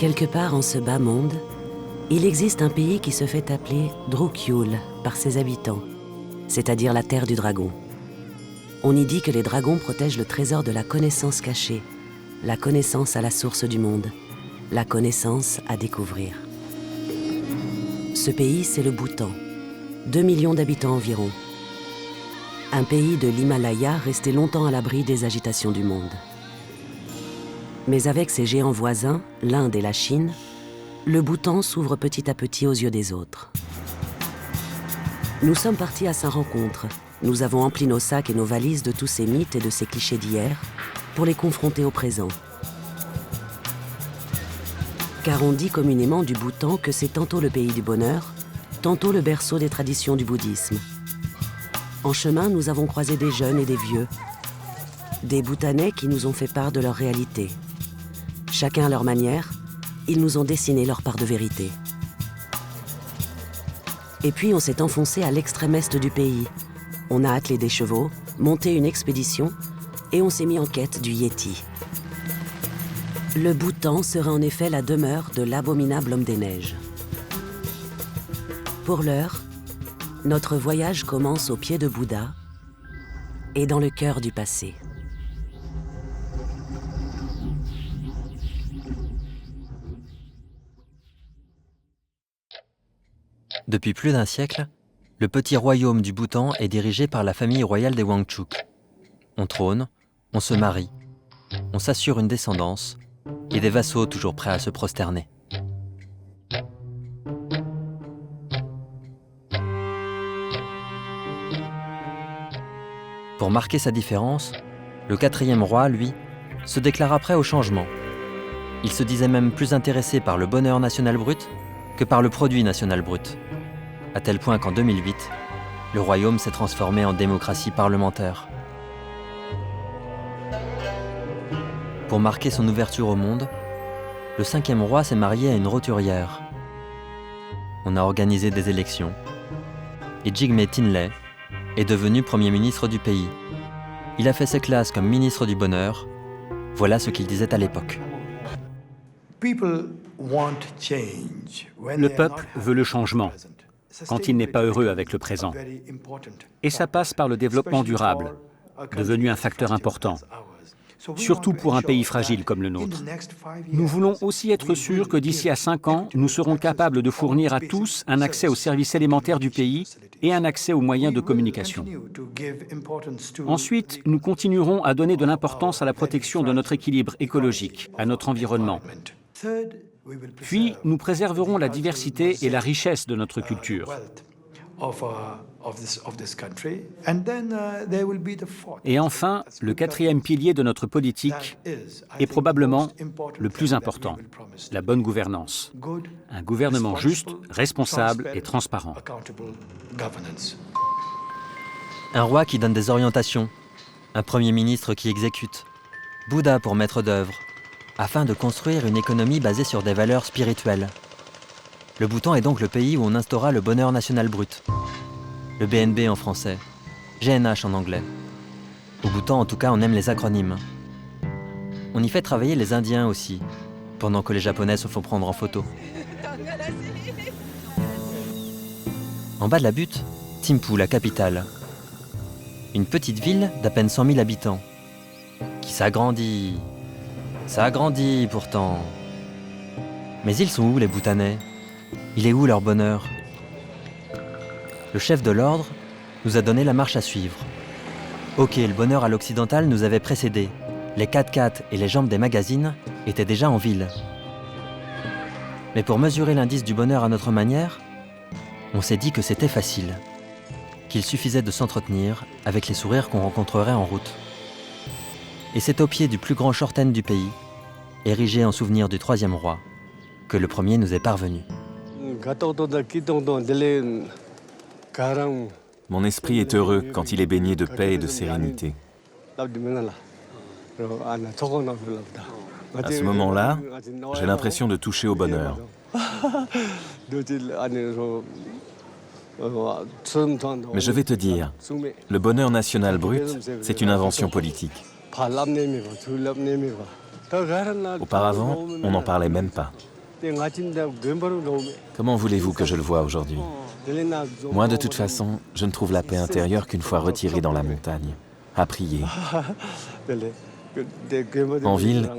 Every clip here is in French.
Quelque part en ce bas monde, il existe un pays qui se fait appeler Drukyul par ses habitants, c'est-à-dire la terre du dragon. On y dit que les dragons protègent le trésor de la connaissance cachée, la connaissance à la source du monde, la connaissance à découvrir. Ce pays, c'est le Bhoutan, 2 millions d'habitants environ. Un pays de l'Himalaya resté longtemps à l'abri des agitations du monde. Mais avec ses géants voisins, l'Inde et la Chine, le Bhoutan s'ouvre petit à petit aux yeux des autres. Nous sommes partis à sa rencontre. Nous avons empli nos sacs et nos valises de tous ces mythes et de ces clichés d'hier pour les confronter au présent. Car on dit communément du Bhoutan que c'est tantôt le pays du bonheur, tantôt le berceau des traditions du bouddhisme. En chemin, nous avons croisé des jeunes et des vieux, des Bhoutanais qui nous ont fait part de leur réalité. Chacun à leur manière, ils nous ont dessiné leur part de vérité. Et puis on s'est enfoncé à l'extrême est du pays. On a attelé des chevaux, monté une expédition et on s'est mis en quête du Yéti. Le Bhoutan serait en effet la demeure de l'abominable homme des neiges. Pour l'heure, notre voyage commence au pied de Bouddha et dans le cœur du passé. Depuis plus d'un siècle, le petit royaume du Bhoutan est dirigé par la famille royale des Wangchuk. On trône, on se marie, on s'assure une descendance et des vassaux toujours prêts à se prosterner. Pour marquer sa différence, le 4e roi, lui, se déclara prêt au changement. Il se disait même plus intéressé par le bonheur national brut que par le produit national brut. À tel point qu'en 2008, le royaume s'est transformé en démocratie parlementaire. Pour marquer son ouverture au monde, le 5e roi s'est marié à une roturière. On a organisé des élections et Jigme Tinley est devenu Premier ministre du pays. Il a fait ses classes comme ministre du bonheur. Voilà ce qu'il disait à l'époque. Le peuple veut le changement quand il n'est pas heureux avec le présent. Et ça passe par le développement durable, devenu un facteur important, surtout pour un pays fragile comme le nôtre. Nous voulons aussi être sûrs que d'ici à 5 ans, nous serons capables de fournir à tous un accès aux services élémentaires du pays et un accès aux moyens de communication. Ensuite, nous continuerons à donner de l'importance à la protection de notre équilibre écologique, à notre environnement. Puis, nous préserverons la diversité et la richesse de notre culture. Et enfin, le 4e pilier de notre politique est probablement le plus important, la bonne gouvernance. Un gouvernement juste, responsable et transparent. Un roi qui donne des orientations, un premier ministre qui exécute, Bouddha pour maître d'œuvre, afin de construire une économie basée sur des valeurs spirituelles. Le Bhoutan est donc le pays où on instaura le bonheur national brut. Le BNB en français, GNH en anglais. Au Bhoutan, en tout cas, on aime les acronymes. On y fait travailler les Indiens aussi, pendant que les Japonais se font prendre en photo. En bas de la butte, Thimphu, la capitale. Une petite ville d'à peine 100 000 habitants, qui s'agrandit. Ça agrandit pourtant. Mais ils sont où les Bhoutanais? Il est où leur bonheur? Le chef de l'ordre nous a donné la marche à suivre. Ok, le bonheur à l'occidental nous avait précédés. Les 4x4 et les jambes des magazines étaient déjà en ville. Mais pour mesurer l'indice du bonheur à notre manière, on s'est dit que c'était facile. Qu'il suffisait de s'entretenir avec les sourires qu'on rencontrerait en route. Et c'est au pied du plus grand chorten du pays, érigé en souvenir du 3e roi, que le premier nous est parvenu. Mon esprit est heureux quand il est baigné de paix et de sérénité. À ce moment-là, j'ai l'impression de toucher au bonheur. Mais je vais te dire, le bonheur national brut, c'est une invention politique. Auparavant, on n'en parlait même pas. Comment voulez-vous que je le voie aujourd'hui? Moi, de toute façon, je ne trouve la paix intérieure qu'une fois retiré dans la montagne, à prier. En ville,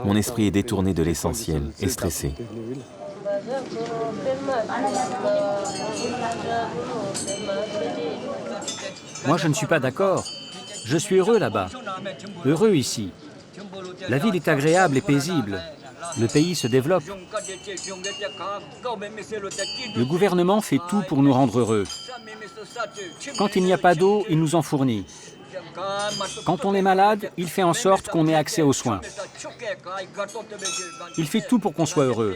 mon esprit est détourné de l'essentiel et stressé. Moi, je ne suis pas d'accord. Je suis heureux là-bas. Heureux ici. La ville est agréable et paisible. Le pays se développe. Le gouvernement fait tout pour nous rendre heureux. Quand il n'y a pas d'eau, il nous en fournit. Quand on est malade, il fait en sorte qu'on ait accès aux soins. Il fait tout pour qu'on soit heureux.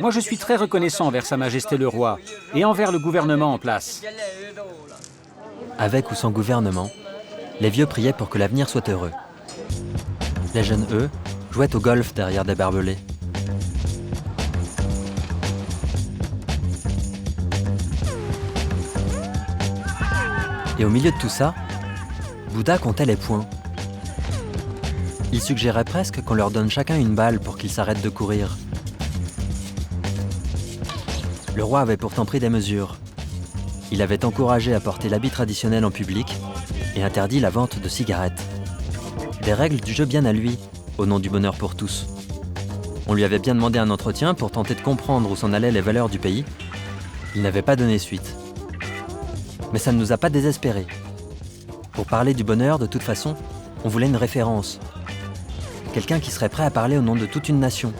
Moi, je suis très reconnaissant envers Sa Majesté le Roi et envers le gouvernement en place. Avec ou sans gouvernement, les vieux priaient pour que l'avenir soit heureux. Les jeunes, eux, jouaient au golf derrière des barbelés. Et au milieu de tout ça, Bouddha comptait les points. Il suggérait presque qu'on leur donne chacun une balle pour qu'ils s'arrêtent de courir. Le roi avait pourtant pris des mesures. Il avait encouragé à porter l'habit traditionnel en public et interdit la vente de cigarettes. Des règles du jeu bien à lui, au nom du bonheur pour tous. On lui avait bien demandé un entretien pour tenter de comprendre où s'en allaient les valeurs du pays. Il n'avait pas donné suite. Mais ça ne nous a pas désespérés. Pour parler du bonheur, de toute façon, on voulait une référence. Quelqu'un qui serait prêt à parler au nom de toute une nation.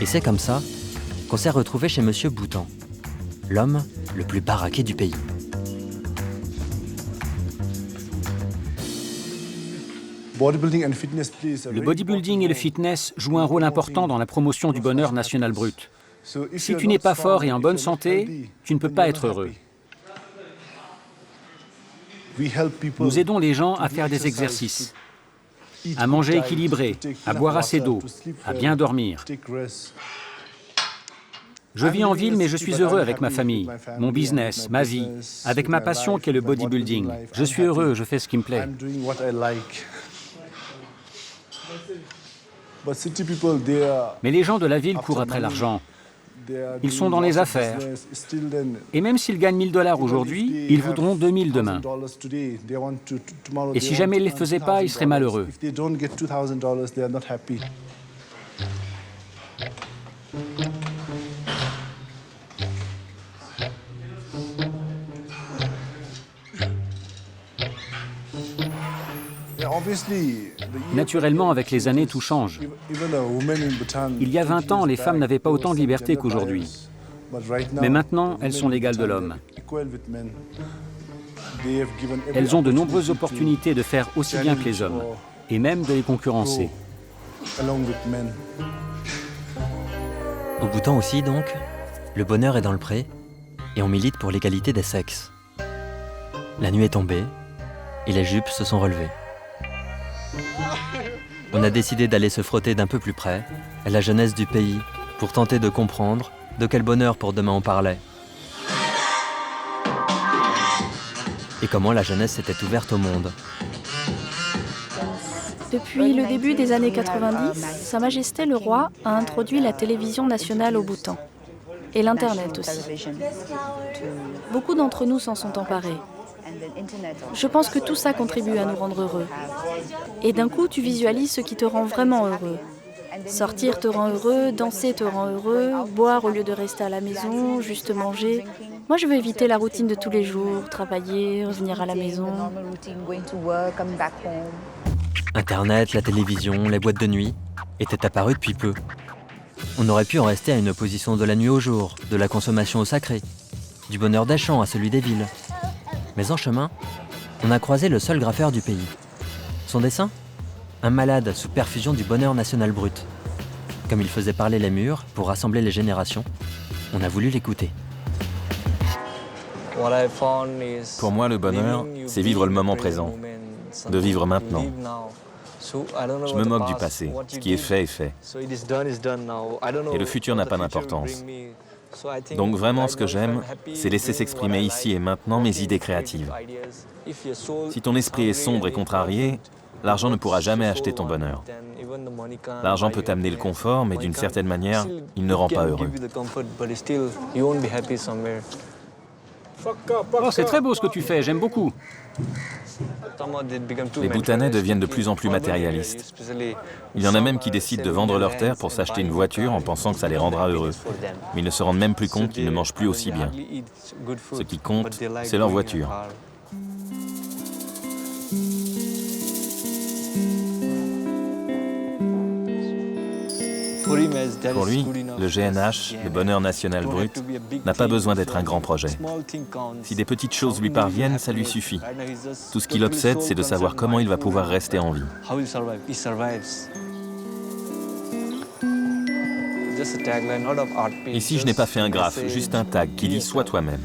Et c'est comme ça qu'on s'est retrouvé chez Monsieur Bhoutan, l'homme le plus baraqué du pays. Le bodybuilding et le fitness jouent un rôle important dans la promotion du bonheur national brut. Si tu n'es pas fort et en bonne santé, tu ne peux pas être heureux. Nous aidons les gens à faire des exercices, à manger équilibré, à boire assez d'eau, à bien dormir. Je vis en ville, mais je suis heureux avec ma famille, mon business, ma vie, avec ma passion qui est le bodybuilding. Je suis heureux, je fais ce qui me plaît. Mais les gens de la ville courent après l'argent. Ils sont dans les affaires. Et même s'ils gagnent $1000 aujourd'hui, ils voudront 2000 demain. Et si jamais ils ne les faisaient pas, ils seraient malheureux. Naturellement, avec les années, tout change. Il y a 20 ans, les femmes n'avaient pas autant de liberté qu'aujourd'hui. Mais maintenant, elles sont l'égale de l'homme. Elles ont de nombreuses opportunités de faire aussi bien que les hommes, et même de les concurrencer. Au Bhoutan aussi, donc, le bonheur est dans le pré, et on milite pour l'égalité des sexes. La nuit est tombée, et les jupes se sont relevées. On a décidé d'aller se frotter d'un peu plus près à la jeunesse du pays pour tenter de comprendre de quel bonheur pour demain on parlait. Et comment la jeunesse s'était ouverte au monde. Depuis le début des années 90, Sa Majesté le Roi a introduit la télévision nationale au Bhoutan. Et l'Internet aussi. Beaucoup d'entre nous s'en sont emparés. Je pense que tout ça contribue à nous rendre heureux. Et d'un coup, tu visualises ce qui te rend vraiment heureux. Sortir te rend heureux, danser te rend heureux, boire au lieu de rester à la maison, juste manger. Moi, je veux éviter la routine de tous les jours, travailler, revenir à la maison. Internet, la télévision, les boîtes de nuit étaient apparues depuis peu. On aurait pu en rester à une opposition de la nuit au jour, de la consommation au sacré, du bonheur des champs à celui des villes. Mais en chemin, on a croisé le seul graffeur du pays. Son dessin ? Un malade sous perfusion du bonheur national brut. Comme il faisait parler les murs pour rassembler les générations, on a voulu l'écouter. Pour moi, le bonheur, c'est vivre le moment présent, de vivre maintenant. Je me moque du passé. Ce qui est fait est fait. Et le futur n'a pas d'importance. Donc vraiment, ce que j'aime, c'est laisser s'exprimer ici et maintenant mes idées créatives. Si ton esprit est sombre et contrarié, l'argent ne pourra jamais acheter ton bonheur. L'argent peut amener le confort, mais d'une certaine manière, il ne rend pas heureux. Oh, c'est très beau ce que tu fais, j'aime beaucoup. Les Bhoutanais deviennent de plus en plus matérialistes. Il y en a même qui décident de vendre leurs terres pour s'acheter une voiture en pensant que ça les rendra heureux. Mais ils ne se rendent même plus compte qu'ils ne mangent plus aussi bien. Ce qui compte, c'est leur voiture. Pour lui, le GNH, le bonheur national brut, n'a pas besoin d'être un grand projet. Si des petites choses lui parviennent, ça lui suffit. Tout ce qui l'obsède, c'est de savoir comment il va pouvoir rester en vie. Ici, je n'ai pas fait un graphe, juste un tag qui dit « Sois toi-même »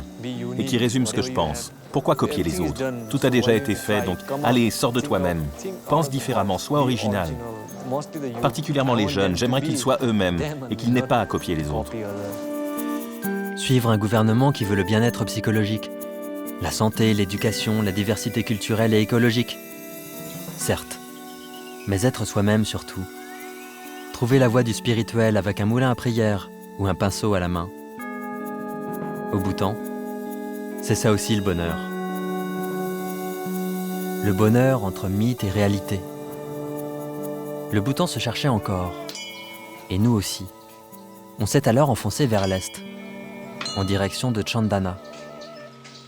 et qui résume ce que je pense. Pourquoi copier les autres? Tout a déjà été fait, donc allez, sors de toi-même. Pense différemment, sois original. Particulièrement les jeunes, j'aimerais qu'ils soient eux-mêmes et qu'ils n'aient pas à copier les autres. Suivre un gouvernement qui veut le bien-être psychologique, la santé, l'éducation, la diversité culturelle et écologique. Certes, mais être soi-même surtout. Trouver la voie du spirituel avec un moulin à prière ou un pinceau à la main. Au Bhoutan, c'est ça aussi le bonheur. Le bonheur entre mythe et réalité. Le Bhoutan se cherchait encore, et nous aussi. On s'est alors enfoncé vers l'est, en direction de Chandana,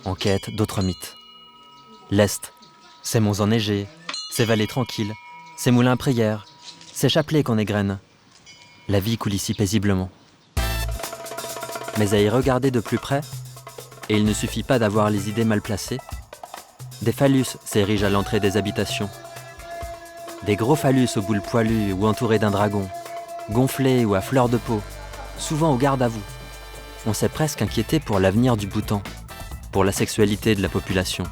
en quête d'autres mythes. L'est, ces monts enneigés, ces vallées tranquilles, ces moulins à prière, ces chapelets qu'on égrène. La vie coule ici paisiblement. Mais à y regarder de plus près, et il ne suffit pas d'avoir les idées mal placées, des phallus s'érigent à l'entrée des habitations. Des gros phallus aux boules poilues ou entourés d'un dragon, gonflés ou à fleur de peau, souvent au garde à vous. On s'est presque inquiété pour l'avenir du Bhoutan, pour la sexualité de la population.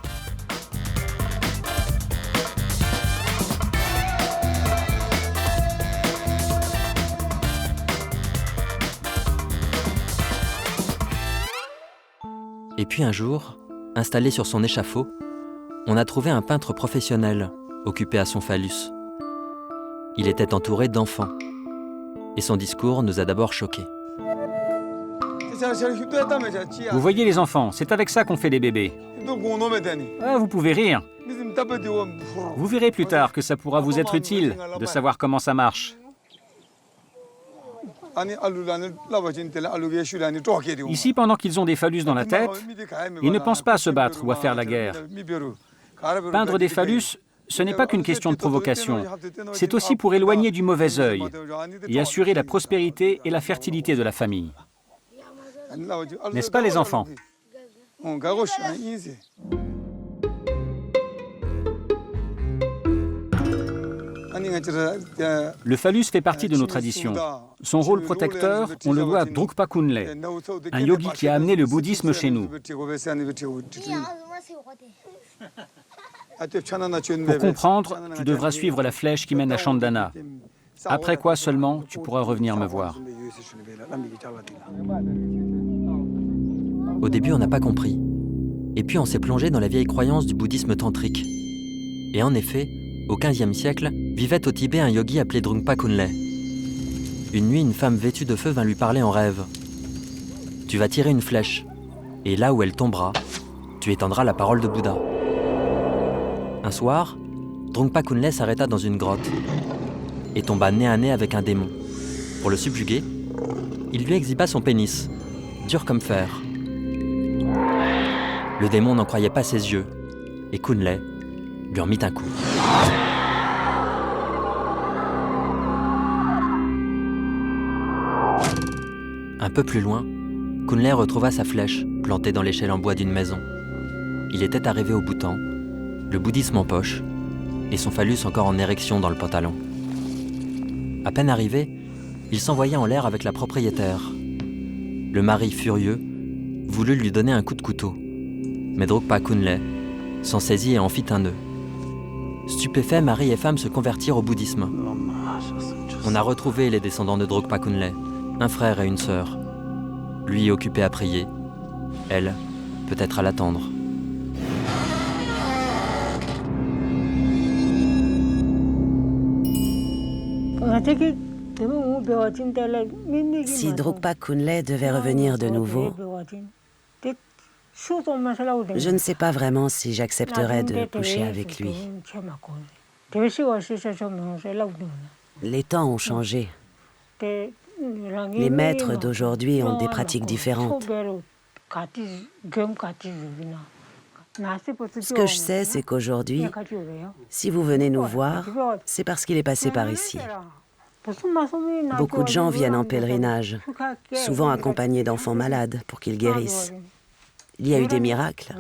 Et puis un jour, installé sur son échafaud, on a trouvé un peintre professionnel occupé à son phallus. Il était entouré d'enfants. Et son discours nous a d'abord choqués. Vous voyez les enfants, c'est avec ça qu'on fait des bébés. Ah, vous pouvez rire. Vous verrez plus tard que ça pourra vous être utile de savoir comment ça marche. Ici, pendant qu'ils ont des phallus dans la tête, ils ne pensent pas à se battre ou à faire la guerre. Peindre des phallus, ce n'est pas qu'une question de provocation, c'est aussi pour éloigner du mauvais œil et assurer la prospérité et la fertilité de la famille. N'est-ce pas les enfants? Le phallus fait partie de nos traditions. Son rôle protecteur, on le doit à Drukpa Kunle, un yogi qui a amené le bouddhisme chez nous. Pour comprendre, tu devras suivre la flèche qui mène à Chandana. Après quoi seulement, tu pourras revenir me voir. Au début, on n'a pas compris. Et puis on s'est plongé dans la vieille croyance du bouddhisme tantrique. Et en effet, au XVe siècle, vivait au Tibet un yogi appelé Drukpa Kunle. Une nuit, une femme vêtue de feu vint lui parler en rêve. Tu vas tirer une flèche, et là où elle tombera, tu étendras la parole de Bouddha. Un soir, Drukpa Kunle s'arrêta dans une grotte et tomba nez à nez avec un démon. Pour le subjuguer, il lui exhiba son pénis, dur comme fer. Le démon n'en croyait pas ses yeux, et Kunle lui en mit un coup. Un peu plus loin, Kunle retrouva sa flèche plantée dans l'échelle en bois d'une maison. Il était arrivé au Bhoutan, le bouddhisme en poche, et son phallus encore en érection dans le pantalon. À peine arrivé, il s'envoya en l'air avec la propriétaire. Le mari, furieux, voulut lui donner un coup de couteau. Mais Drukpa Kunle s'en saisit et en fit un nœud. Stupéfaits, mari et femme se convertirent au bouddhisme. On a retrouvé les descendants de Drukpa Kunle, un frère et une sœur. Lui occupé à prier, elle peut-être à l'attendre. Si Drukpa Kunle devait revenir de nouveau, je ne sais pas vraiment si j'accepterais de coucher avec lui. Les temps ont changé. Les maîtres d'aujourd'hui ont des pratiques différentes. Ce que je sais, c'est qu'aujourd'hui, si vous venez nous voir, c'est parce qu'il est passé par ici. Beaucoup de gens viennent en pèlerinage, souvent accompagnés d'enfants malades pour qu'ils guérissent. Il y a eu des miracles.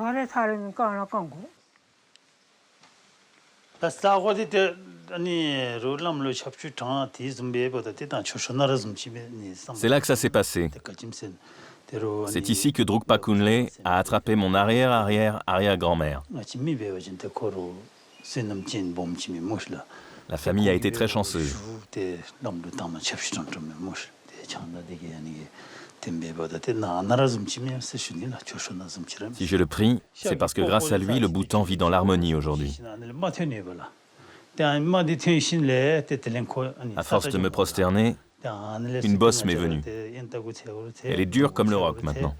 C'est là que ça s'est passé. C'est ici que Drukpa Kunle a attrapé mon arrière-arrière-arrière-grand-mère. La famille a été très chanceuse. Si je le prie, c'est parce que grâce à lui, le Bhoutan vit dans l'harmonie aujourd'hui. À force de me prosterner, une bosse m'est venue. Elle est dure comme le roc maintenant.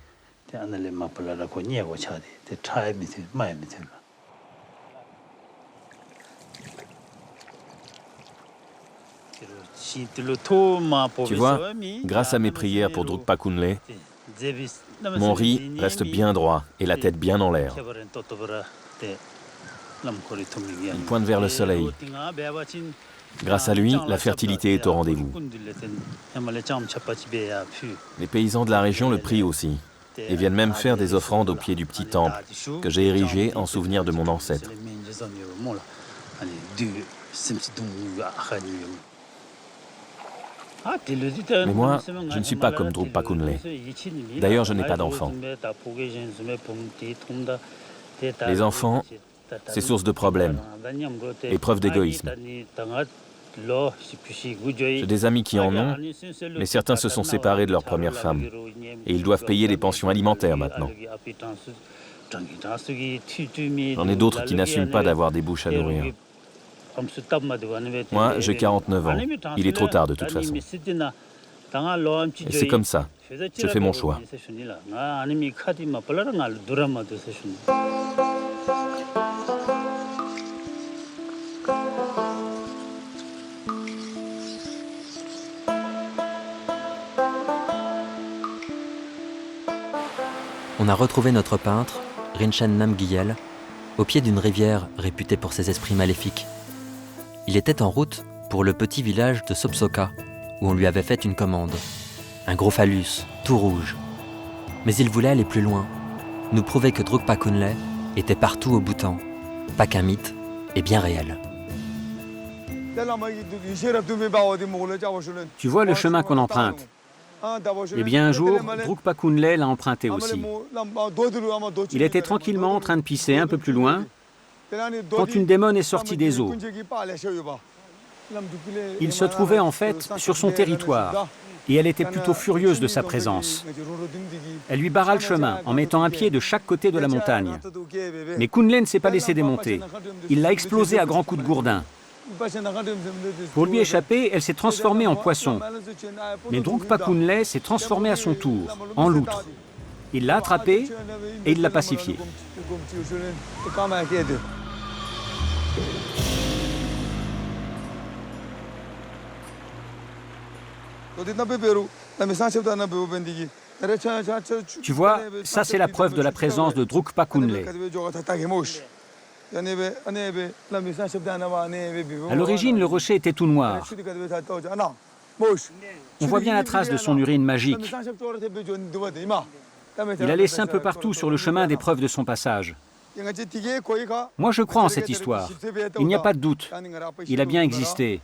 Tu vois, grâce à mes prières pour Drukpa Kunle, mon riz reste bien droit et la tête bien en l'air. Il pointe vers le soleil. Grâce à lui, la fertilité est au rendez-vous. Les paysans de la région le prient aussi et viennent même faire des offrandes au pied du petit temple que j'ai érigé en souvenir de mon ancêtre. Mais moi, je ne suis pas comme Drukpa Kunle. D'ailleurs, je n'ai pas d'enfants. Les enfants, c'est source de problèmes et preuve d'égoïsme. J'ai des amis qui en ont, mais certains se sont séparés de leur première femme et ils doivent payer les pensions alimentaires maintenant. J'en ai d'autres qui n'assument pas d'avoir des bouches à nourrir. Moi, j'ai 49 ans. Il est trop tard de toute façon. Et c'est comme ça. Je fais mon choix. On a retrouvé notre peintre, Rinchen Namgyel, au pied d'une rivière réputée pour ses esprits maléfiques. Il était en route pour le petit village de Sopsoka, où on lui avait fait une commande. Un gros phallus, tout rouge. Mais il voulait aller plus loin, nous prouver que Drukpa Kunle était partout au Bhoutan, pas qu'un mythe, et bien réel. Tu vois le chemin qu'on emprunte? Eh bien, un jour, Drukpa Kunle l'a emprunté aussi. Il était tranquillement en train de pisser un peu plus loin, quand une démone est sortie des eaux. Il se trouvait en fait sur son territoire, et elle était plutôt furieuse de sa présence. Elle lui barra le chemin en mettant un pied de chaque côté de la montagne. Mais Kunle ne s'est pas laissé démonter. Il l'a explosé à grands coups de gourdin. Pour lui échapper, elle s'est transformée en poisson. Mais Drukpa Kunle s'est transformé à son tour, en loutre. Il l'a attrapée et il l'a pacifiée. Tu vois, ça c'est la preuve de la présence de Drukpa Kunle. À l'origine, le rocher était tout noir. On voit bien la trace de son urine magique. Il a laissé un peu partout sur le chemin des preuves de son passage. Moi, je crois en cette histoire. Il n'y a pas de doute. Il a bien existé.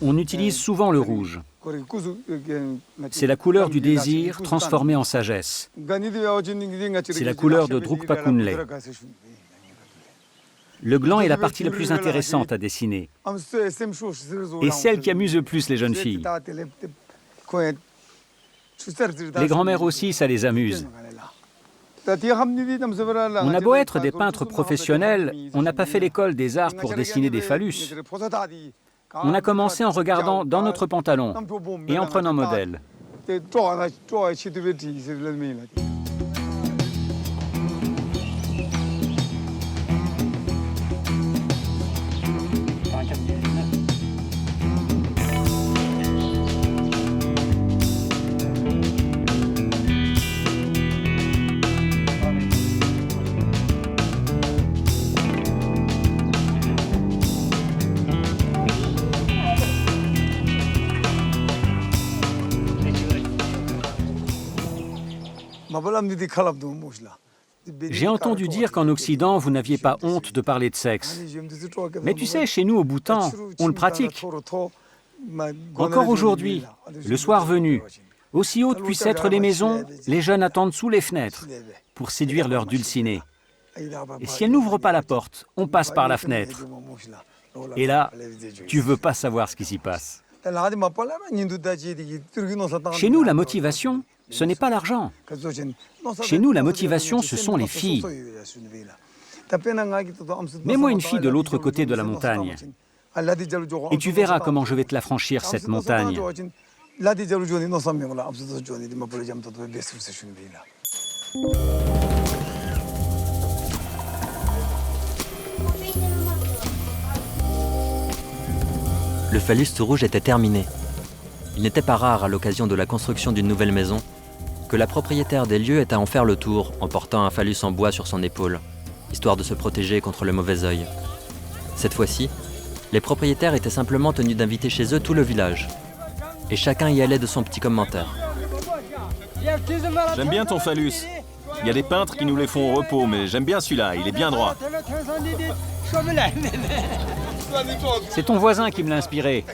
On utilise souvent le rouge. C'est la couleur du désir transformée en sagesse. C'est la couleur de Drukpa Kunle. Le gland est la partie la plus intéressante à dessiner et celle qui amuse le plus les jeunes filles. Les grands-mères aussi, ça les amuse. On a beau être des peintres professionnels, on n'a pas fait l'école des arts pour dessiner des phallus. On a commencé en regardant dans notre pantalon et en prenant modèle. J'ai entendu dire qu'en Occident, vous n'aviez pas honte de parler de sexe. Mais tu sais, chez nous, au Bhoutan, on le pratique. Encore aujourd'hui, le soir venu, aussi hautes puissent être les maisons, les jeunes attendent sous les fenêtres pour séduire leur dulcinée. Et si elle n'ouvre pas la porte, on passe par la fenêtre. Et là, tu veux pas savoir ce qui s'y passe. Chez nous, la motivation, ce n'est pas l'argent. Chez nous, la motivation, ce sont les filles. Mets-moi une fille de l'autre côté de la montagne, et tu verras comment je vais te la franchir, cette montagne. Le phallus tout rouge était terminé. Il n'était pas rare, à l'occasion de la construction d'une nouvelle maison, que la propriétaire des lieux ait à en faire le tour en portant un phallus en bois sur son épaule, histoire de se protéger contre le mauvais œil. Cette fois-ci, les propriétaires étaient simplement tenus d'inviter chez eux tout le village. Et chacun y allait de son petit commentaire. J'aime bien ton phallus. Il y a des peintres qui nous les font au repos, mais j'aime bien celui-là, il est bien droit. C'est ton voisin qui me l'a inspiré.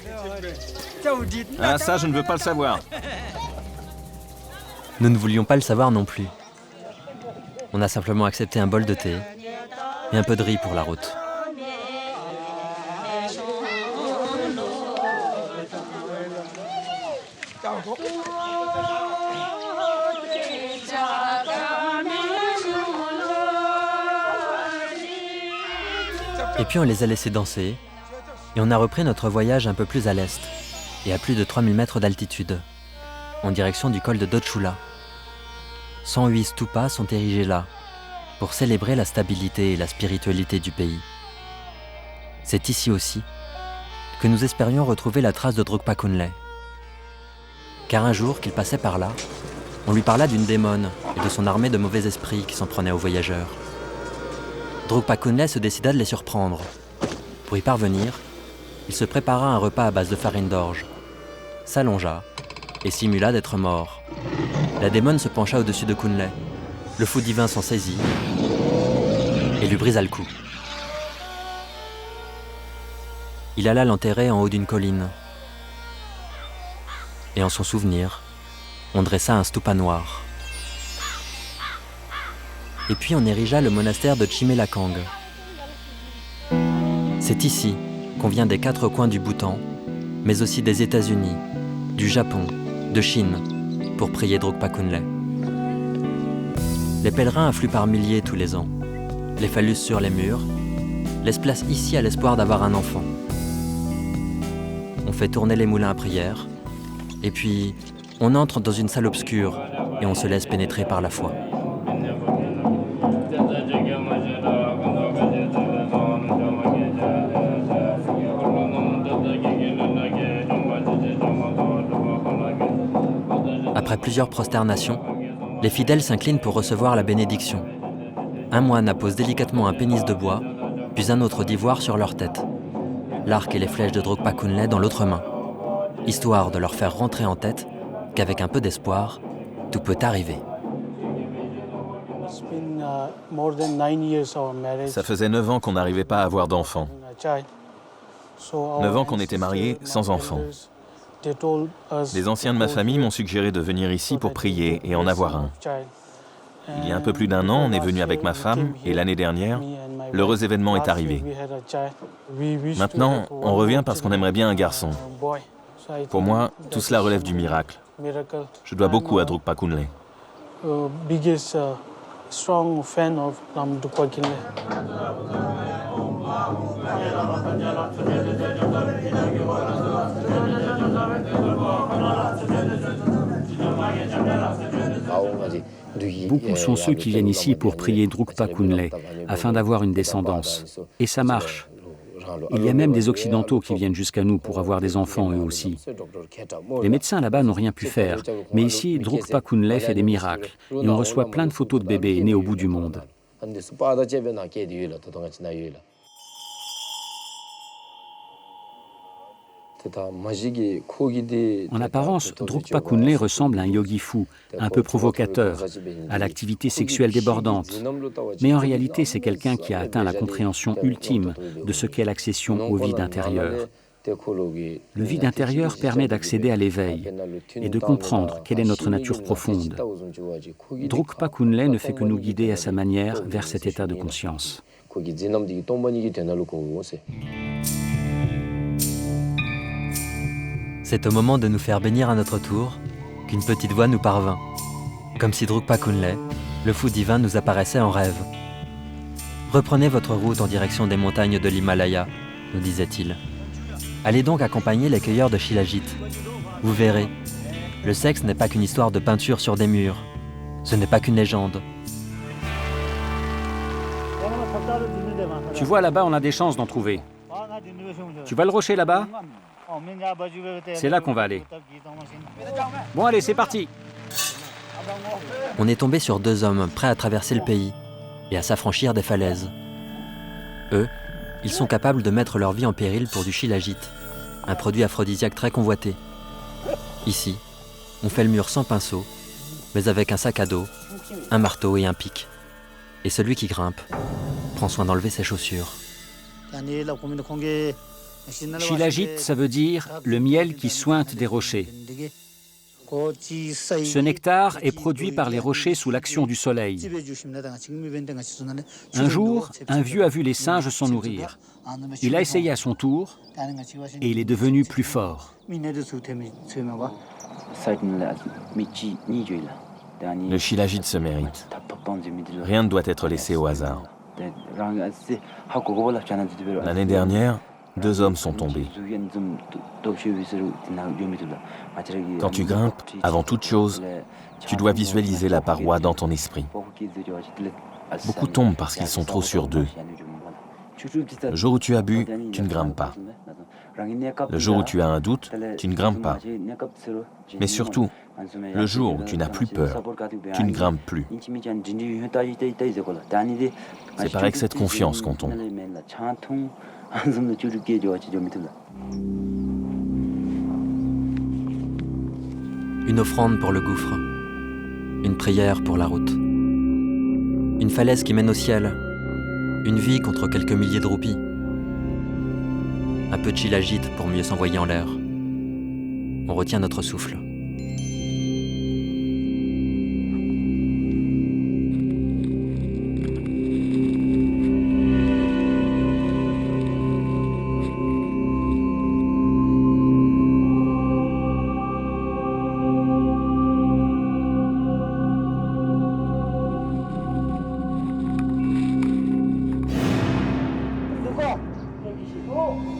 Ah, ça, je ne veux pas le savoir. Nous ne voulions pas le savoir non plus. On a simplement accepté un bol de thé et un peu de riz pour la route. Et puis on les a laissés danser et on a repris notre voyage un peu plus à l'est et à plus de 3000 mètres d'altitude, en direction du col de Dodchula. 108 stupas sont érigés là, pour célébrer la stabilité et la spiritualité du pays. C'est ici aussi que nous espérions retrouver la trace de Drukpa Kunle. Car un jour qu'il passait par là, on lui parla d'une démone et de son armée de mauvais esprits qui s'en prenaient aux voyageurs. Drukpa Kunle se décida de les surprendre. Pour y parvenir, il se prépara un repas à base de farine d'orge, s'allongea et simula d'être mort. La démone se pencha au-dessus de Kunle. Le fou divin s'en saisit et lui brisa le cou. Il alla l'enterrer en haut d'une colline. Et en son souvenir, on dressa un stupa noir. Et puis on érigea le monastère de Chimelakang. C'est ici qu'on vient des 4 coins du Bhoutan, mais aussi des États-Unis, du Japon, de Chine, pour prier Drukpa Kunle. Les pèlerins affluent par milliers tous les ans. Les phallus sur les murs laissent place ici à l'espoir d'avoir un enfant. On fait tourner les moulins à prière, et puis on entre dans une salle obscure et on se laisse pénétrer par la foi. Après plusieurs prosternations, les fidèles s'inclinent pour recevoir la bénédiction. Un moine appose délicatement un pénis de bois, puis un autre d'ivoire sur leur tête. L'arc et les flèches de Drukpa Kunle dans l'autre main, histoire de leur faire rentrer en tête qu'avec un peu d'espoir, tout peut arriver. Ça faisait 9 ans qu'on n'arrivait pas à avoir d'enfants. 9 ans qu'on était mariés sans enfants. Les anciens de ma famille m'ont suggéré de venir ici pour prier et en avoir un. Il y a un peu plus d'1 an, on est venu avec ma femme et l'année dernière, l'heureux événement est arrivé. Maintenant, on revient parce qu'on aimerait bien un garçon. Pour moi, tout cela relève du miracle. Je dois beaucoup à Drukpa Kunle. Beaucoup sont ceux qui viennent ici pour prier Drukpa Kunle, afin d'avoir une descendance. Et ça marche. Il y a même des Occidentaux qui viennent jusqu'à nous pour avoir des enfants eux aussi. Les médecins là-bas n'ont rien pu faire, mais ici, Drukpa Kunle fait des miracles, et on reçoit plein de photos de bébés nés au bout du monde. En apparence, Drukpa Kunle ressemble à un yogi fou, un peu provocateur, à l'activité sexuelle débordante. Mais en réalité, c'est quelqu'un qui a atteint la compréhension ultime de ce qu'est l'accession au vide intérieur. Le vide intérieur permet d'accéder à l'éveil et de comprendre quelle est notre nature profonde. Drukpa Kunle ne fait que nous guider à sa manière vers cet état de conscience. C'est au moment de nous faire bénir à notre tour qu'une petite voix nous parvint. Comme si Drukpa Kunle, le fou divin, nous apparaissait en rêve. « Reprenez votre route en direction des montagnes de l'Himalaya », nous disait-il. « Allez donc accompagner les cueilleurs de Shilajit. Vous verrez, le sexe n'est pas qu'une histoire de peinture sur des murs. Ce n'est pas qu'une légende. » Tu vois, là-bas, on a des chances d'en trouver. Tu vois le rocher là-bas ? C'est là qu'on va aller. Bon, allez, c'est parti. On est tombé sur 2 hommes prêts à traverser le pays et à s'affranchir des falaises. Eux, ils sont capables de mettre leur vie en péril pour du Shilajit, un produit aphrodisiaque très convoité. Ici, on fait le mur sans pinceau, mais avec un sac à dos, un marteau et un pic. Et celui qui grimpe prend soin d'enlever ses chaussures. Shilajit, ça veut dire le miel qui suinte des rochers. Ce nectar est produit par les rochers sous l'action du soleil. Un jour, un vieux a vu les singes s'en nourrir. Il a essayé à son tour et il est devenu plus fort. Le Shilajit se mérite. Rien ne doit être laissé au hasard. L'année dernière, 2 hommes sont tombés. Quand tu grimpes, avant toute chose, tu dois visualiser la paroi dans ton esprit. Beaucoup tombent parce qu'ils sont trop sûrs d'eux. Le jour où tu as bu, tu ne grimpes pas. Le jour où tu as un doute, tu ne grimpes pas. Mais surtout, le jour où tu n'as plus peur, tu ne grimpes plus. C'est par excès de confiance qu'on tombe. Une offrande pour le gouffre, une prière pour la route, une falaise qui mène au ciel, une vie contre quelques milliers de roupies, un peu de Shilajit pour mieux s'envoyer en l'air. On retient notre souffle.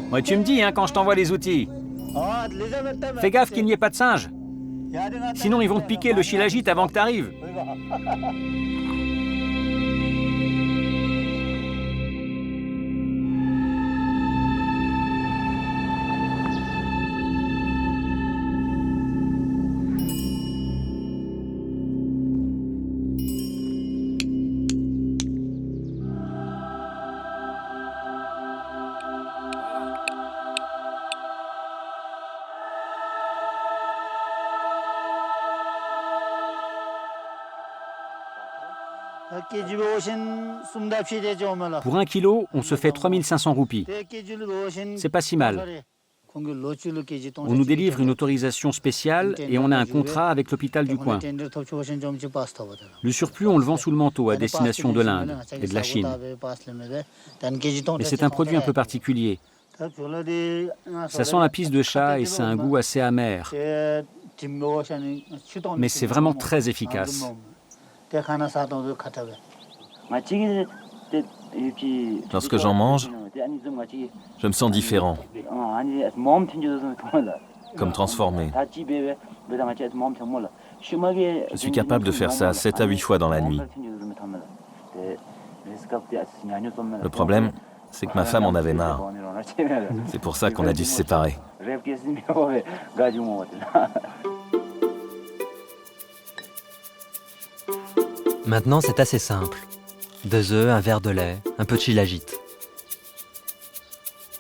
Moi, tu me dis quand je t'envoie les outils. Fais gaffe qu'il n'y ait pas de singes. Sinon, ils vont te piquer le Shilajit avant que tu arrives. Pour 1 kilo, on se fait 3500 roupies. C'est pas si mal. On nous délivre une autorisation spéciale et on a un contrat avec l'hôpital du coin. Le surplus, on le vend sous le manteau à destination de l'Inde et de la Chine. Mais c'est un produit un peu particulier. Ça sent la pisse de chat et ça a un goût assez amer. Mais c'est vraiment très efficace. Lorsque j'en mange, je me sens différent, comme transformé. Je suis capable de faire ça 7 à 8 fois dans la nuit. Le problème, c'est que ma femme en avait marre. C'est pour ça qu'on a dû se séparer. Maintenant, c'est assez simple. 2 œufs, un verre de lait, un peu de shilajit.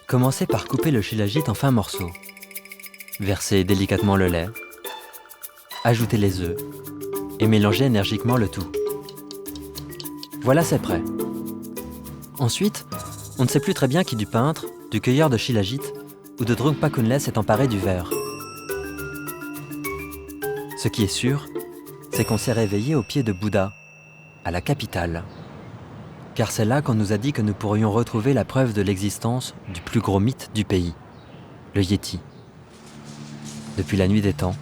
Commencez par couper le shilajit en fins morceaux. Versez délicatement le lait. Ajoutez les œufs et mélangez énergiquement le tout. Voilà, c'est prêt. Ensuite, on ne sait plus très bien qui du peintre, du cueilleur de shilajit ou de Drungpa Kunle s'est emparé du verre. Ce qui est sûr, c'est qu'on s'est réveillé au pied de Bouddha, à la capitale. Car c'est là qu'on nous a dit que nous pourrions retrouver la preuve de l'existence du plus gros mythe du pays, le Yéti. Depuis la nuit des temps,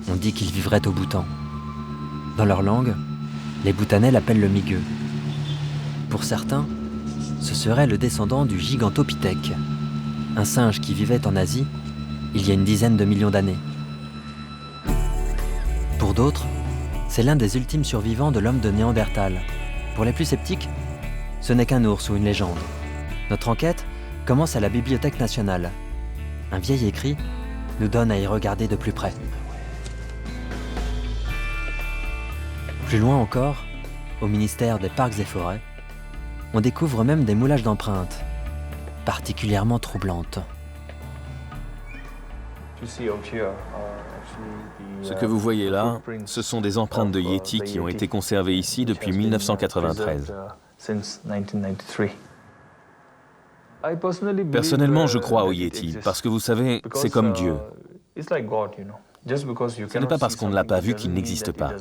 on dit qu'il vivrait au Bhoutan. Dans leur langue, les Bhoutanais l'appellent le Migue. Pour certains, ce serait le descendant du Gigantopithèque, un singe qui vivait en Asie il y a une dizaine de millions d'années. Pour d'autres, c'est l'un des ultimes survivants de l'homme de Néandertal. Pour les plus sceptiques, ce n'est qu'un ours ou une légende. Notre enquête commence à la Bibliothèque nationale. Un vieil écrit nous donne à y regarder de plus près. Plus loin encore, au ministère des Parcs et Forêts, on découvre même des moulages d'empreintes, particulièrement troublantes. Ce que vous voyez là, ce sont des empreintes de Yéti qui ont été conservées ici depuis 1993. Personnellement, je crois au Yéti, parce que vous savez, c'est comme Dieu. Ce n'est pas parce qu'on ne l'a pas vu qu'il n'existe pas.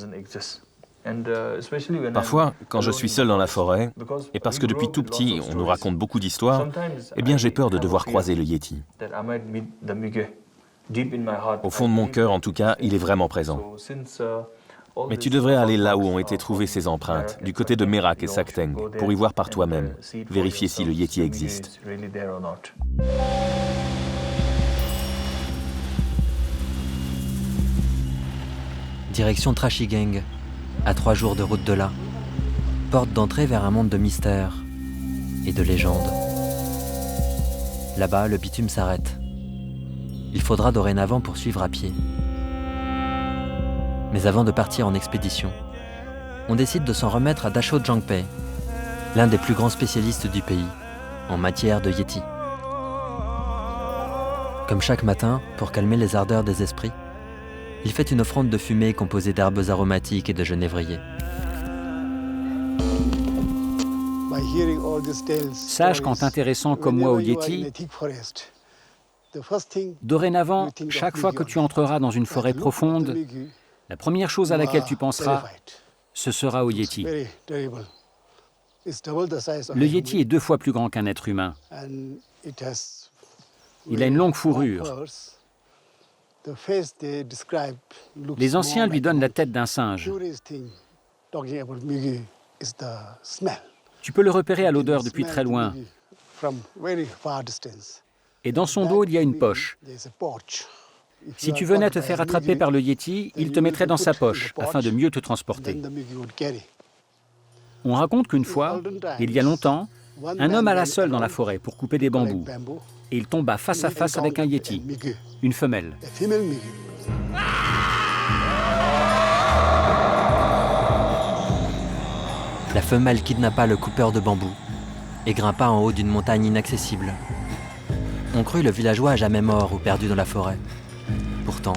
Parfois, quand je suis seul dans la forêt, et parce que depuis tout petit, on nous raconte beaucoup d'histoires, eh bien j'ai peur de devoir croiser le Yéti. Au fond de mon cœur, en tout cas, il est vraiment présent. Mais tu devrais aller là où ont été trouvées ces empreintes, du côté de Merak et Sakteng, pour y voir par toi-même, vérifier si le Yéti existe. Direction Trashigang, à 3 jours de route de là. Porte d'entrée vers un monde de mystères et de légendes. Là-bas, le bitume s'arrête. Il faudra dorénavant poursuivre à pied. Mais avant de partir en expédition, on décide de s'en remettre à Dasho Jangpei, l'un des plus grands spécialistes du pays en matière de Yéti. Comme chaque matin, pour calmer les ardeurs des esprits, il fait une offrande de fumée composée d'herbes aromatiques et de genévrier. Sage qu'en t'intéressant comme moi au Yéti, dorénavant, chaque fois que tu entreras dans une forêt profonde, la première chose à laquelle tu penseras, ce sera au Yéti. Le Yéti est 2 fois plus grand qu'un être humain. Il a une longue fourrure. Les anciens lui donnent la tête d'un singe. Tu peux le repérer à l'odeur depuis très loin. Et dans son dos, il y a une poche. Si tu venais te faire attraper par le Yéti, il te mettrait dans sa poche afin de mieux te transporter. On raconte qu'une fois, il y a longtemps, un homme alla seul dans la forêt pour couper des bambous. Et il tomba face à face avec un Yéti, une femelle. La femelle kidnappa le coupeur de bambou et grimpa en haut d'une montagne inaccessible. On crut le villageois à jamais mort ou perdu dans la forêt. Pourtant,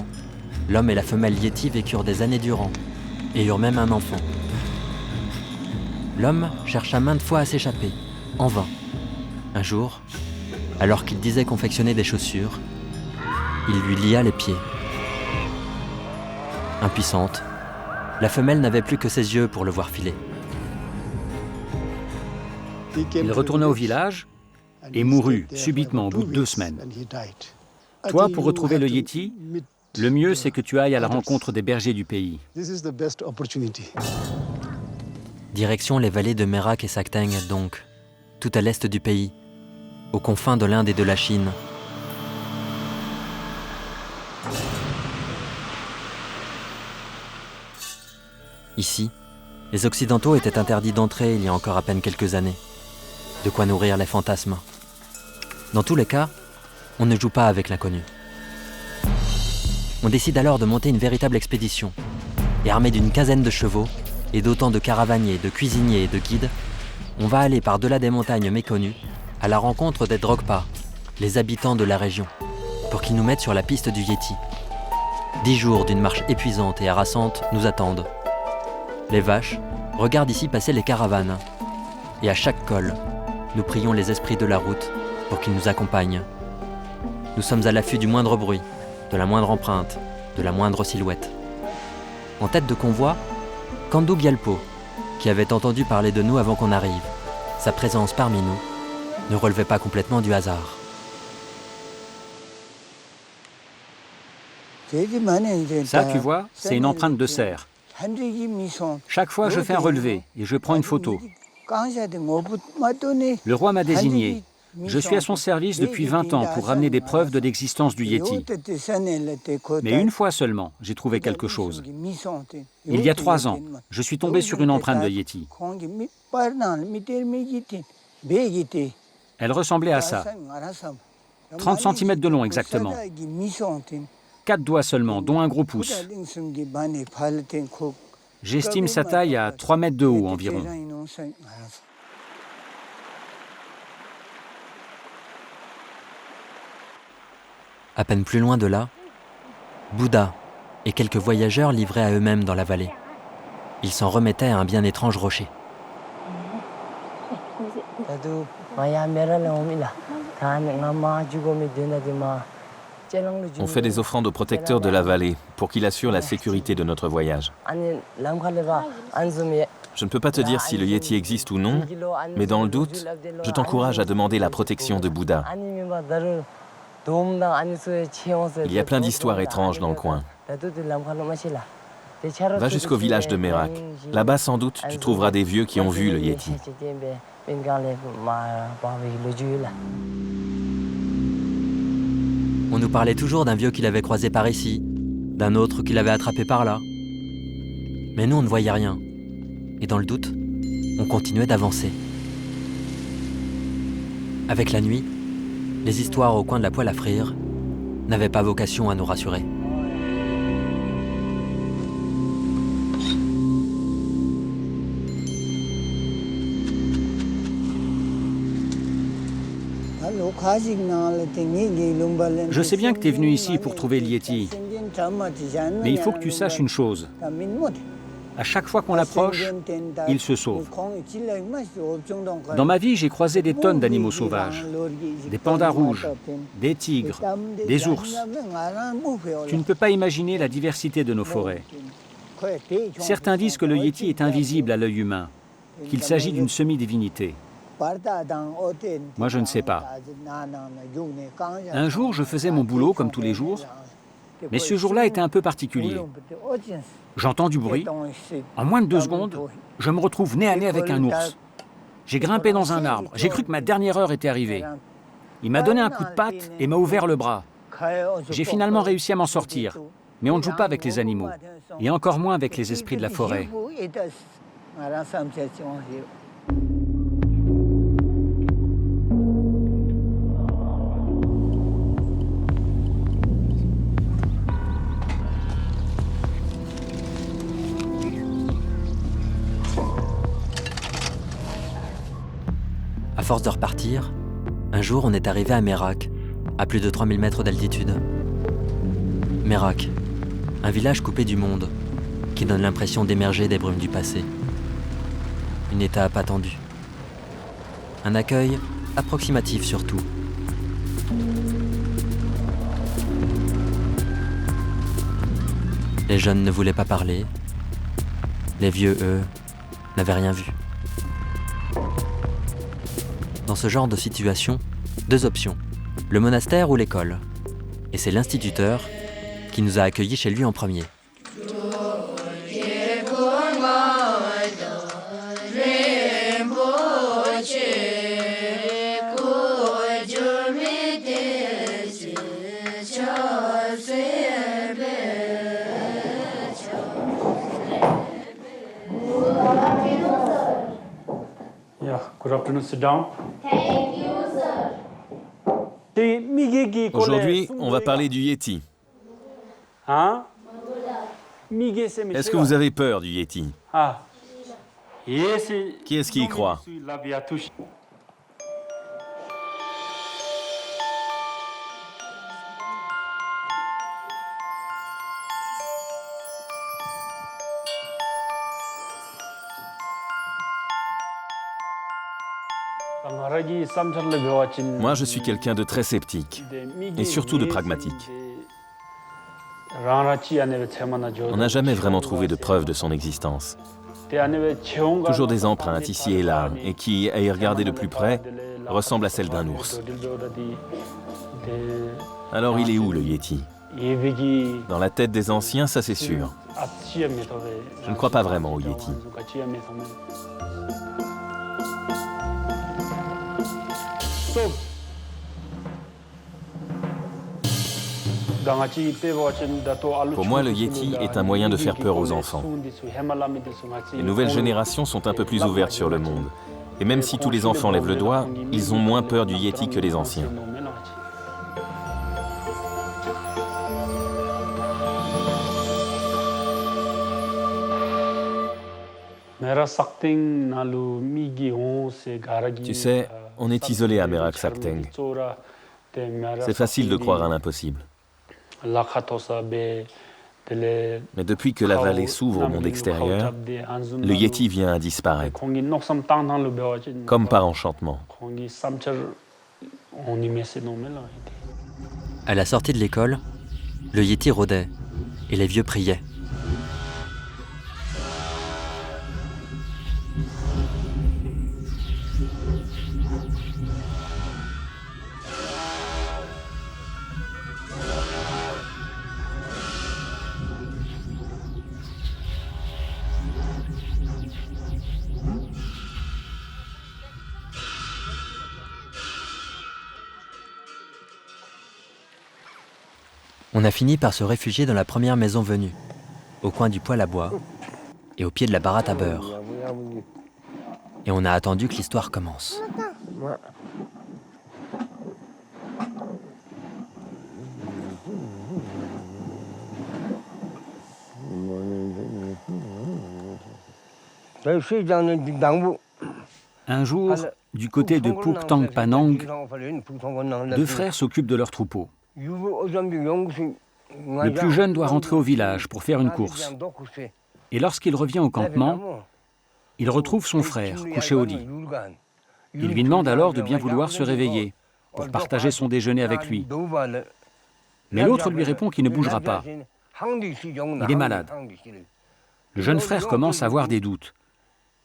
l'homme et la femelle Yéti vécurent des années durant et eurent même un enfant. L'homme chercha maintes fois à s'échapper, en vain. Un jour, alors qu'il disait confectionner des chaussures, Il lui lia les pieds. Impuissante, la femelle n'avait plus que ses yeux pour le voir filer. Il retourna au village et mourut subitement au bout de 2 semaines. Toi, pour retrouver le Yéti, le mieux c'est que tu ailles à la rencontre des bergers du pays. Direction les vallées de Merak et Sakteng, donc, tout à l'est du pays, aux confins de l'Inde et de la Chine. Ici, les Occidentaux étaient interdits d'entrer il y a encore à peine quelques années. De quoi nourrir les fantasmes. Dans tous les cas, on ne joue pas avec l'inconnu. On décide alors de monter une véritable expédition. Et armé d'une quinzaine de chevaux, et d'autant de caravaniers, de cuisiniers et de guides, on va aller par-delà des montagnes méconnues, à la rencontre des Drogpa, les habitants de la région, pour qu'ils nous mettent sur la piste du Yéti. 10 jours d'une marche épuisante et harassante nous attendent. Les vaches regardent ici passer les caravanes. Et à chaque col, nous prions les esprits de la route pour qu'ils nous accompagnent. Nous sommes à l'affût du moindre bruit, de la moindre empreinte, de la moindre silhouette. En tête de convoi, Kandou Gyalpo, qui avait entendu parler de nous avant qu'on arrive. Sa présence parmi nous ne relevait pas complètement du hasard. Ça, tu vois, c'est une empreinte de cerf. Chaque fois, je fais un relevé et je prends une photo. Le roi m'a désigné. Je suis à son service depuis 20 ans pour ramener des preuves de l'existence du Yéti. Mais une fois seulement, j'ai trouvé quelque chose. Il y a 3 ans, je suis tombé sur une empreinte de Yéti. Elle ressemblait à ça. 30 cm de long exactement. 4 doigts seulement, dont un gros pouce. J'estime sa taille à 3 mètres de haut environ. À peine plus loin de là, Bouddha et quelques voyageurs livrés à eux-mêmes dans la vallée. Ils s'en remettaient à un bien étrange rocher. On fait des offrandes au protecteur de la vallée pour qu'il assure la sécurité de notre voyage. Je ne peux pas te dire si le Yéti existe ou non, mais dans le doute, je t'encourage à demander la protection de Bouddha. Il y a plein d'histoires étranges dans le coin. Va jusqu'au village de Merak. Là-bas, sans doute, tu trouveras des vieux qui ont vu le Yéti. On nous parlait toujours d'un vieux qu'il avait croisé par ici, d'un autre qu'il avait attrapé par là. Mais nous, on ne voyait rien. Et dans le doute, on continuait d'avancer. Avec la nuit, les histoires au coin de la poêle à frire n'avaient pas vocation à nous rassurer. Je sais bien que tu es venu ici pour trouver le Yéti, mais il faut que tu saches une chose. À chaque fois qu'on l'approche, il se sauve. Dans ma vie, j'ai croisé des tonnes d'animaux sauvages. Des pandas rouges, des tigres, des ours. Tu ne peux pas imaginer la diversité de nos forêts. Certains disent que le Yéti est invisible à l'œil humain, qu'il s'agit d'une semi-divinité. Moi, je ne sais pas. Un jour, je faisais mon boulot comme tous les jours, mais ce jour-là était un peu particulier. J'entends du bruit. En moins de 2 secondes, je me retrouve nez à nez avec un ours. J'ai grimpé dans un arbre. J'ai cru que ma dernière heure était arrivée. Il m'a donné un coup de patte et m'a ouvert le bras. J'ai finalement réussi à m'en sortir. Mais on ne joue pas avec les animaux, et encore moins avec les esprits de la forêt. À force de repartir, un jour on est arrivé à Merak, à plus de 3000 mètres d'altitude. Merak, un village coupé du monde, qui donne l'impression d'émerger des brumes du passé. Une étape attendue. Un accueil approximatif surtout. Les jeunes ne voulaient pas parler. Les vieux, eux, n'avaient rien vu. Dans ce genre de situation, 2 options, le monastère ou l'école. Et c'est l'instituteur qui nous a accueillis chez lui en premier. Good afternoon, sit down. Aujourd'hui, on va parler du Yéti. Est-ce que vous avez peur du Yéti? Qui est-ce qui y croit? Moi, je suis quelqu'un de très sceptique, et surtout de pragmatique. On n'a jamais vraiment trouvé de preuve de son existence. Toujours des empreintes ici et là, et qui, à y regarder de plus près, ressemblent à celles d'un ours. Alors il est où le Yéti? Dans la tête des anciens, ça c'est sûr. Je ne crois pas vraiment au Yéti. Pour moi, le Yéti est un moyen de faire peur aux enfants. Les nouvelles générations sont un peu plus ouvertes sur le monde. Et même si tous les enfants lèvent le doigt, ils ont moins peur du Yéti que les anciens. Tu sais, on est isolé à Merak Sakteng. C'est facile de croire à l'impossible. Mais depuis que la vallée s'ouvre au monde extérieur, le Yéti vient à disparaître, comme par enchantement. À la sortie de l'école, le Yéti rôdait et les vieux priaient. On a fini par se réfugier dans la première maison venue, au coin du poêle à bois et au pied de la baratte à beurre. Et on a attendu que l'histoire commence. Un jour, du côté de Phuc Thong Panang, 2 frères s'occupent de leur troupeau. Le plus jeune doit rentrer au village pour faire une course. Et lorsqu'il revient au campement, il retrouve son frère couché au lit. Il lui demande alors de bien vouloir se réveiller pour partager son déjeuner avec lui. Mais l'autre lui répond qu'il ne bougera pas. Il est malade. Le jeune frère commence à avoir des doutes,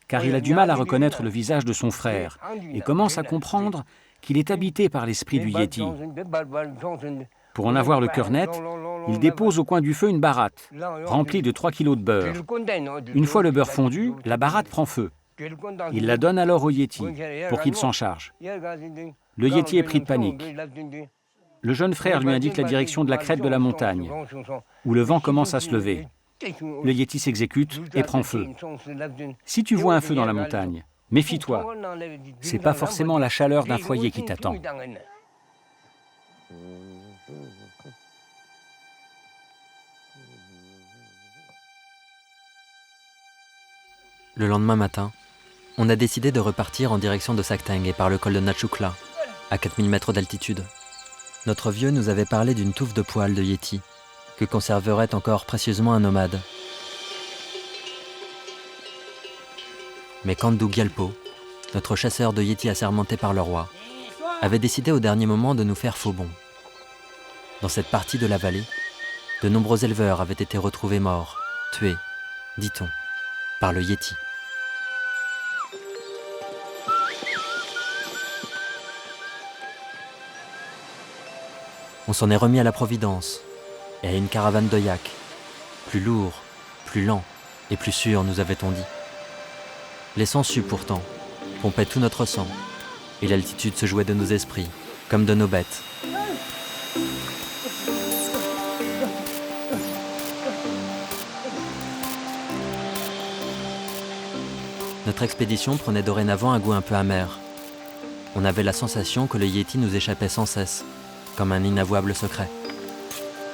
car il a du mal à reconnaître le visage de son frère et commence à comprendre qu'il est habité par l'esprit du Yéti. Pour en avoir le cœur net, il dépose au coin du feu une baratte, remplie de 3 kilos de beurre. Une fois le beurre fondu, la baratte prend feu. Il la donne alors au Yéti, pour qu'il s'en charge. Le Yéti est pris de panique. Le jeune frère lui indique la direction de la crête de la montagne, où le vent commence à se lever. Le Yéti s'exécute et prend feu. Si tu vois un feu dans la montagne, méfie-toi. C'est pas forcément la chaleur d'un foyer qui t'attend. Le lendemain matin, on a décidé de repartir en direction de Sakteng et par le col de Nachukla, à 4000 mètres d'altitude. Notre vieux nous avait parlé d'une touffe de poils de Yéti, que conserverait encore précieusement un nomade. Mais Kandou Gyalpo, notre chasseur de Yéti assermenté par le roi, avait décidé au dernier moment de nous faire faux bond. Dans cette partie de la vallée, de nombreux éleveurs avaient été retrouvés morts, tués, dit-on, par le Yéti. On s'en est remis à la Providence et à une caravane de yaks, plus lourd, plus lent et plus sûr, nous avait-on dit. Les sangsues, pourtant, pompaient tout notre sang, et l'altitude se jouait de nos esprits, comme de nos bêtes. Notre expédition prenait dorénavant un goût un peu amer. On avait la sensation que le Yéti nous échappait sans cesse, comme un inavouable secret.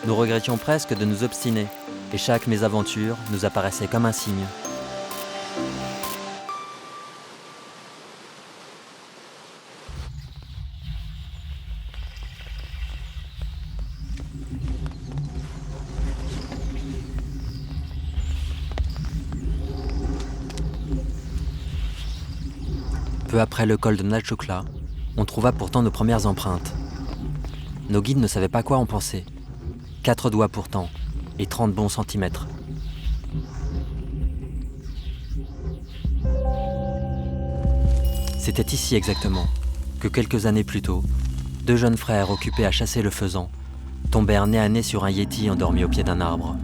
Nous regrettions presque de nous obstiner, et chaque mésaventure nous apparaissait comme un signe. Peu après le col de Nachukla, on trouva pourtant nos premières empreintes. Nos guides ne savaient pas quoi en penser. 4 doigts pourtant, et 30 bons centimètres. C'était ici exactement que quelques années plus tôt, 2 jeunes frères occupés à chasser le faisan tombèrent nez à nez sur un Yéti endormi au pied d'un arbre.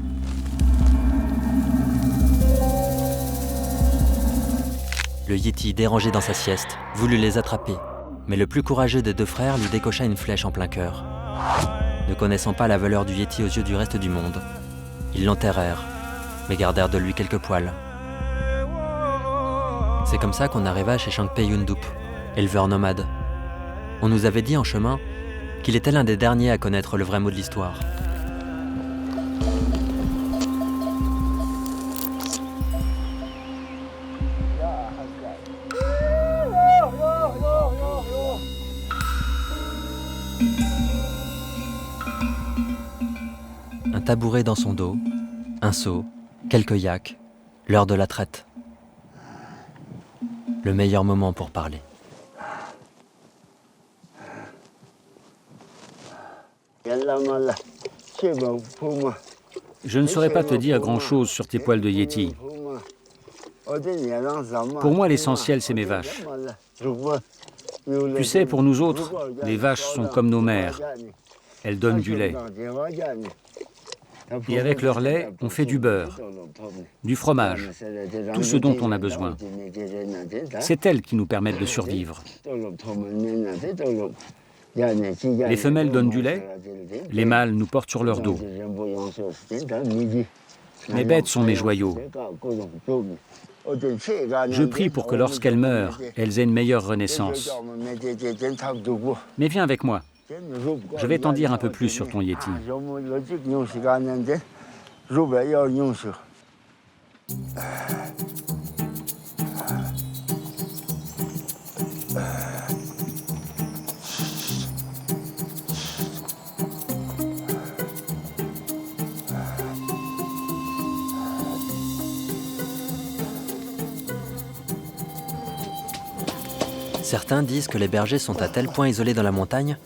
Le Yéti, dérangé dans sa sieste, voulut les attraper, mais le plus courageux des 2 frères lui décocha une flèche en plein cœur. Ne connaissant pas la valeur du Yéti aux yeux du reste du monde, ils l'enterrèrent, mais gardèrent de lui quelques poils. C'est comme ça qu'on arriva chez Shangpe Yundup, éleveur nomade. On nous avait dit en chemin qu'il était l'un des derniers à connaître le vrai mot de l'histoire. Un tabouret dans son dos, un seau, quelques yaks, l'heure de la traite. Le meilleur moment pour parler. Je ne saurais pas te dire grand-chose sur tes poils de Yéti. Pour moi, l'essentiel, c'est mes vaches. Tu sais, pour nous autres, les vaches sont comme nos mères. Elles donnent du lait. Et avec leur lait, on fait du beurre, du fromage, tout ce dont on a besoin. C'est elles qui nous permettent de survivre. Les femelles donnent du lait, les mâles nous portent sur leur dos. Mes bêtes sont mes joyaux. Je prie pour que lorsqu'elles meurent, elles aient une meilleure renaissance. Mais viens avec moi. Je vais t'en dire un peu plus sur ton Yéti. Certains disent que les bergers sont à tel point isolés dans la montagne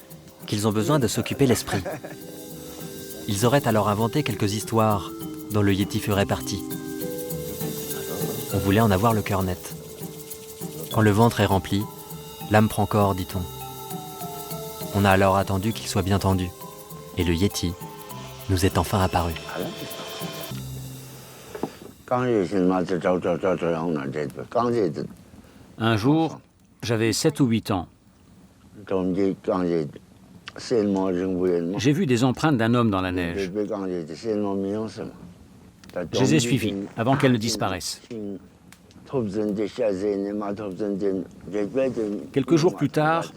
qu'ils ont besoin de s'occuper l'esprit. Ils auraient alors inventé quelques histoires dont le Yéti ferait partie. On voulait en avoir le cœur net. Quand le ventre est rempli, l'âme prend corps, dit-on. On a alors attendu qu'il soit bien tendu. Et le Yéti nous est enfin apparu. Un jour, j'avais 7 ou 8 ans. J'ai vu des empreintes d'un homme dans la neige. Je les ai suivies avant qu'elles ne disparaissent. Quelques jours plus tard,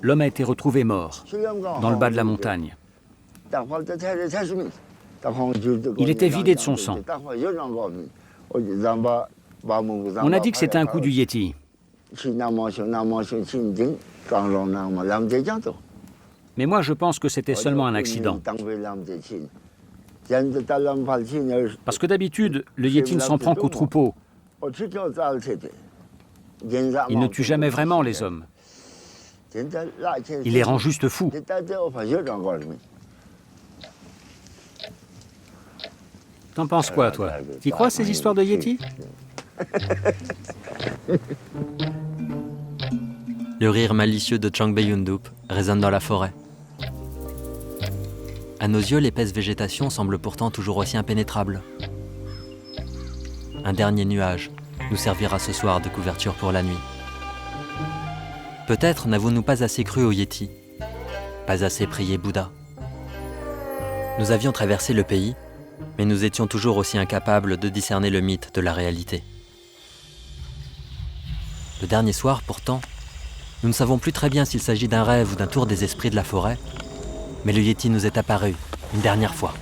l'homme a été retrouvé mort, dans le bas de la montagne. Il était vidé de son sang. On a dit que c'était un coup du Yéti. Mais moi, je pense que c'était seulement un accident. Parce que d'habitude, le Yéti ne s'en prend qu'aux troupeaux. Il ne tue jamais vraiment les hommes. Il les rend juste fous. T'en penses quoi, toi? T'y crois, ces histoires de Yétis? Le rire malicieux de Chang Bae-yundup résonne dans la forêt. À nos yeux, l'épaisse végétation semble pourtant toujours aussi impénétrable. Un dernier nuage nous servira ce soir de couverture pour la nuit. Peut-être n'avons-nous pas assez cru au Yéti, pas assez prié Bouddha. Nous avions traversé le pays, mais nous étions toujours aussi incapables de discerner le mythe de la réalité. Le dernier soir, pourtant, nous ne savons plus très bien s'il s'agit d'un rêve ou d'un tour des esprits de la forêt, mais le Yéti nous est apparu une dernière fois.